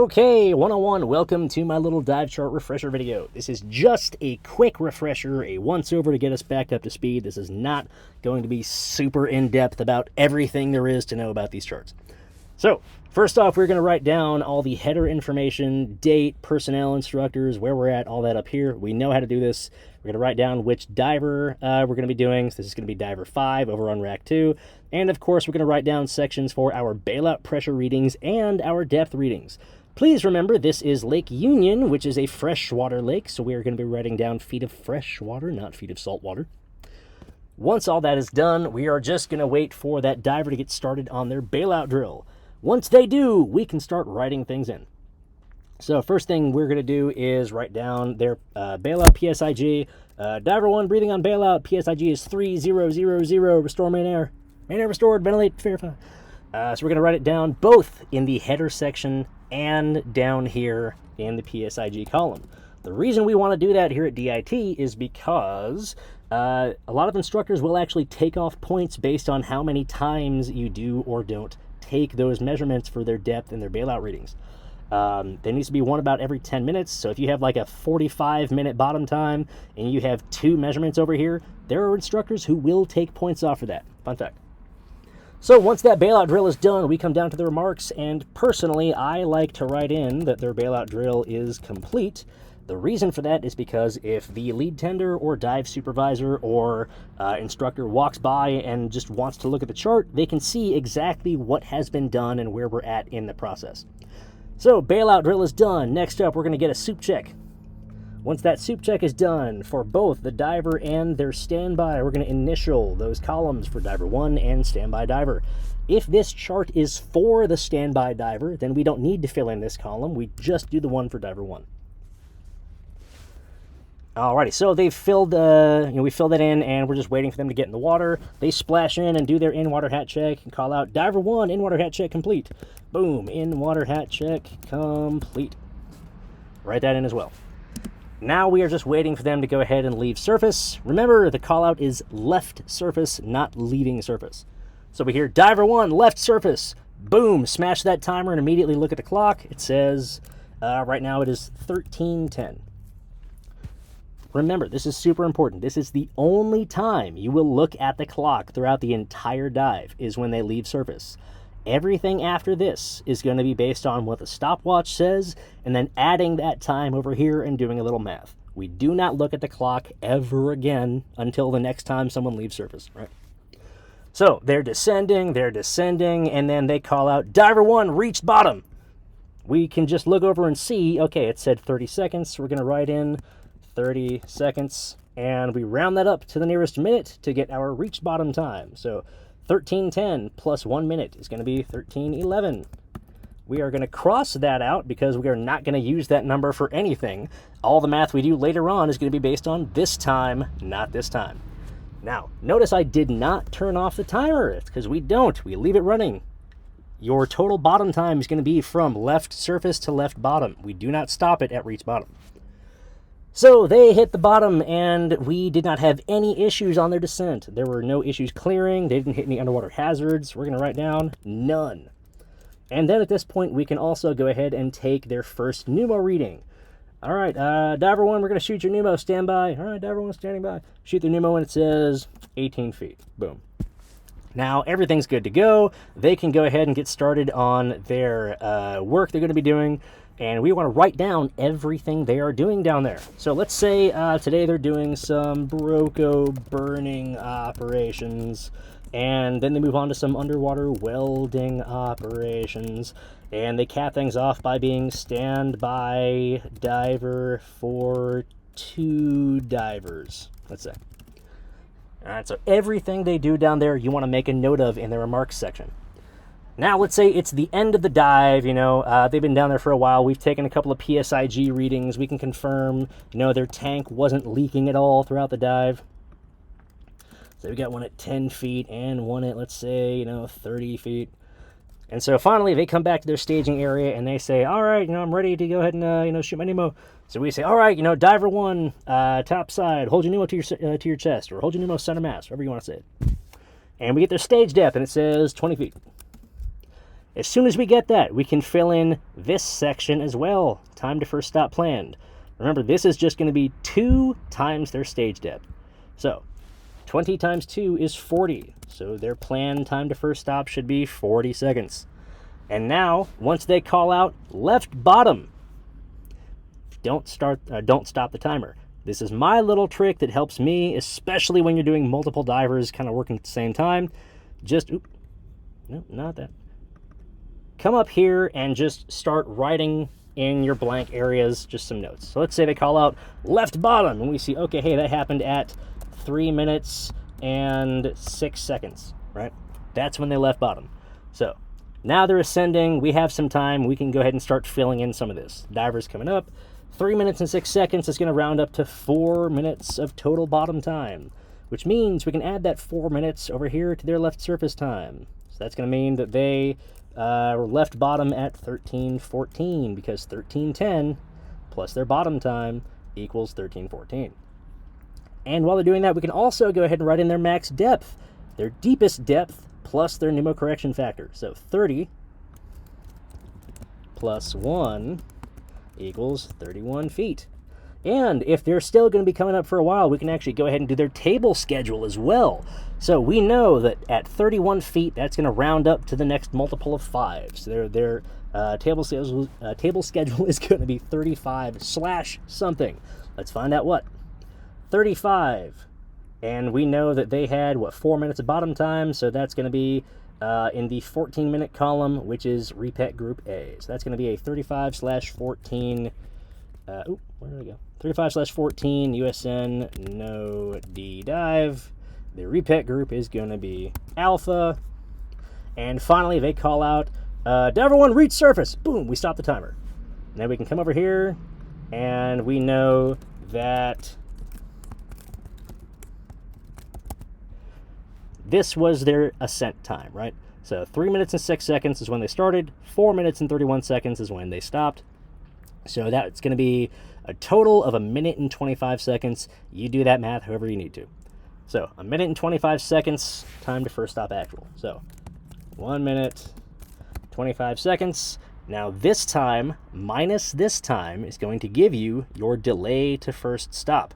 Okay, 101, welcome to my little dive chart refresher video. This is just a quick refresher, a once-over to get us back up to speed. This is not going to be super in-depth about everything there is to know about these charts. So, first off, we're going to write down all the header information, date, personnel, instructors, where we're at, all that up here. We know how to do this. We're going to write down which diver we're going to be doing. So this is going to be diver 5 over on rack 2. And of course, we're going to write down sections for our bailout pressure readings and our depth readings. Please remember, this is Lake Union, which is a freshwater lake, so we are going to be writing down feet of fresh water, not feet of salt water. Once all that is done, we are just going to wait for that diver to get started on their bailout drill. Once they do, we can start writing things in. So first thing we're going to do is write down their bailout PSIG. Diver 1 breathing on bailout. PSIG is 3000. Restore main air. Main air restored. Ventilate. Verify. So we're going to write it down both in the header section and down here in the PSIG column. The reason we want to do that here at DIT is because a lot of instructors will actually take off points based on how many times you do or don't take those measurements for their depth and their bailout readings. There needs to be one about every 10 minutes. So if you have like a 45-minute bottom time and you have 2 measurements over here, there are instructors who will take points off for that. Fun fact. So once that bailout drill is done, we come down to the remarks, and personally, I like to write in that their bailout drill is complete. The reason for that is because if the lead tender or dive supervisor or instructor walks by and just wants to look at the chart, they can see exactly what has been done and where we're at in the process. So bailout drill is done. Next up, we're going to get a soup check. Once that soup check is done for both the diver and their standby, we're going to initial those columns for diver 1 and standby diver. If this chart is for the standby diver, then we don't need to fill in this column. We just do the one for diver 1. Alrighty, so they've filled, we filled it in, and we're just waiting for them to get in the water. They splash in and do their in-water hat check and call out, diver 1, in-water hat check complete. Boom, in-water hat check complete. Write that in as well. Now we are just waiting for them to go ahead and leave surface. Remember, the call out is left surface, not leaving surface. So we hear diver 1, left surface. Boom, smash that timer and immediately look at the clock. It says, right now it is 13:10. Remember, this is super important. This is the only time you will look at the clock throughout the entire dive is when they leave surface. Everything after this is going to be based on what the stopwatch says and then adding that time over here and doing a little math. We do not look at the clock ever again until the next time someone leaves surface, right? So they're descending, and then they call out, diver 1 reached bottom. We can just look over and see, okay, it said 30 seconds. So we're going to write in 30 seconds, and we round that up to the nearest minute to get our reached bottom time. So 13:10 plus 1 minute is going to be 13:11. We are going to cross that out because we are not going to use that number for anything. All the math we do later on is going to be based on this time, not this time. Now, notice I did not turn off the timer. It's because we don't. We leave it running. Your total bottom time is going to be from left surface to left bottom. We do not stop it at reach bottom. So they hit the bottom, and we did not have any issues on their descent. There were no issues clearing. They didn't hit any underwater hazards. We're going to write down none. And then at this point, we can also go ahead and take their first pneumo reading. All right, diver 1, we're going to shoot your pneumo. Stand by. All right, diver 1 standing by. Shoot the pneumo, and it says 18 feet. Boom. Now, everything's good to go. They can go ahead and get started on their work they're going to be doing. And we want to write down everything they are doing down there. So let's say today they're doing some Barocco burning operations, and then they move on to some underwater welding operations, and they cap things off by being standby diver for 2 divers, let's say. All right, so everything they do down there, you want to make a note of in the remarks section. Now, let's say it's the end of the dive, they've been down there for a while. We've taken a couple of PSIG readings. We can confirm, their tank wasn't leaking at all throughout the dive. So we got one at 10 feet and one at, let's say, 30 feet. And so finally, they come back to their staging area and they say, all right, I'm ready to go ahead and, shoot my pneumo. So we say, all right, diver 1, top side, hold your pneumo to your chest, or hold your pneumo center mass, whatever you want to say it. And we get their stage depth, and it says 20 feet. As soon as we get that, we can fill in this section as well. Time to first stop planned. Remember, this is just going to be 2 times their stage depth. So 20 times 2 is 40. So their planned time to first stop should be 40 seconds. And now, once they call out left bottom, don't stop the timer. This is my little trick that helps me, especially when you're doing multiple divers kind of working at the same time. Just, no, not that. Come up here and just start writing in your blank areas just some notes. So let's say they call out left bottom, and we see, okay, hey, that happened at 3 minutes and 6 seconds, right? That's when they left bottom. So now they're ascending. We have some time. We can go ahead and start filling in some of this. Diver's coming up. 3 minutes and 6 seconds is going to round up to 4 minutes of total bottom time, which means we can add that 4 minutes over here to their left surface time. So that's going to mean that they were left bottom at 13:14, because 13:10 plus their bottom time equals 13:14. And while they're doing that, we can also go ahead and write in their max depth, their deepest depth plus their pneumocorrection factor. So 30 plus 1 equals 31 feet. And if they're still going to be coming up for a while, we can actually go ahead and do their table schedule as well. So we know that at 31 feet, that's going to round up to the next multiple of 5. So their table schedule is going to be 35/something. Let's find out what. 35. And we know that they had, 4 minutes of bottom time, so that's going to be in the 14-minute column, which is repet group A. So that's going to be a 35/14, where did I go? 35/14 USN no D dive. The repet group is going to be alpha. And finally, they call out, diver 1, reach surface. Boom, we stop the timer. Now we can come over here, and we know that this was their ascent time, right? So 3 minutes and 6 seconds is when they started. 4 minutes and 31 seconds is when they stopped. So that's going to be a total of 1 minute and 25 seconds. You do that math however you need to. So 1 minute and 25 seconds, time to first stop actual. So 1 minute, 25 seconds. Now this time minus this time is going to give you your delay to first stop.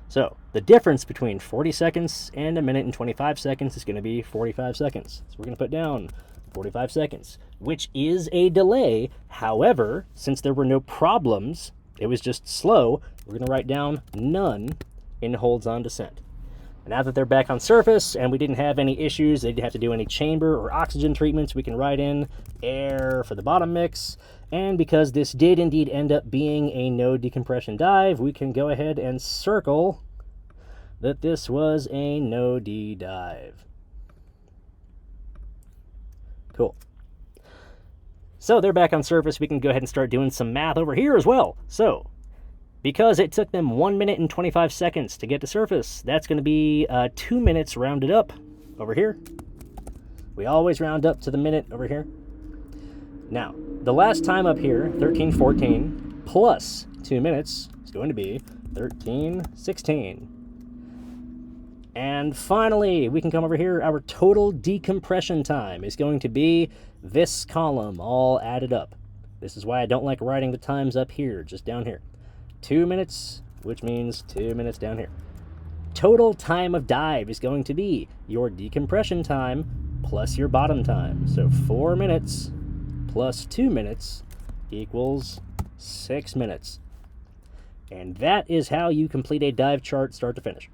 So the difference between 40 seconds and 1 minute and 25 seconds is going to be 45 seconds. So we're going to put down 45 seconds, which is a delay. However, since there were no problems, it was just slow, we're going to write down none in holds on descent. And now that they're back on surface and we didn't have any issues, they didn't have to do any chamber or oxygen treatments, we can write in air for the bottom mix. And because this did indeed end up being a no decompression dive, we can go ahead and circle that this was a no D dive. Cool. So they're back on surface. We can go ahead and start doing some math over here as well. So because it took them 1 minute and 25 seconds to get to surface, that's going to be 2 minutes rounded up over here. We always round up to the minute over here. Now, the last time up here, 13:14, plus 2 minutes is going to be 13:16. And finally, we can come over here. Our total decompression time is going to be this column all added up. This is why I don't like writing the times up here, just down here. 2 minutes, which means 2 minutes down here. Total time of dive is going to be your decompression time plus your bottom time. So 4 minutes plus 2 minutes equals 6 minutes. And that is how you complete a dive chart start to finish.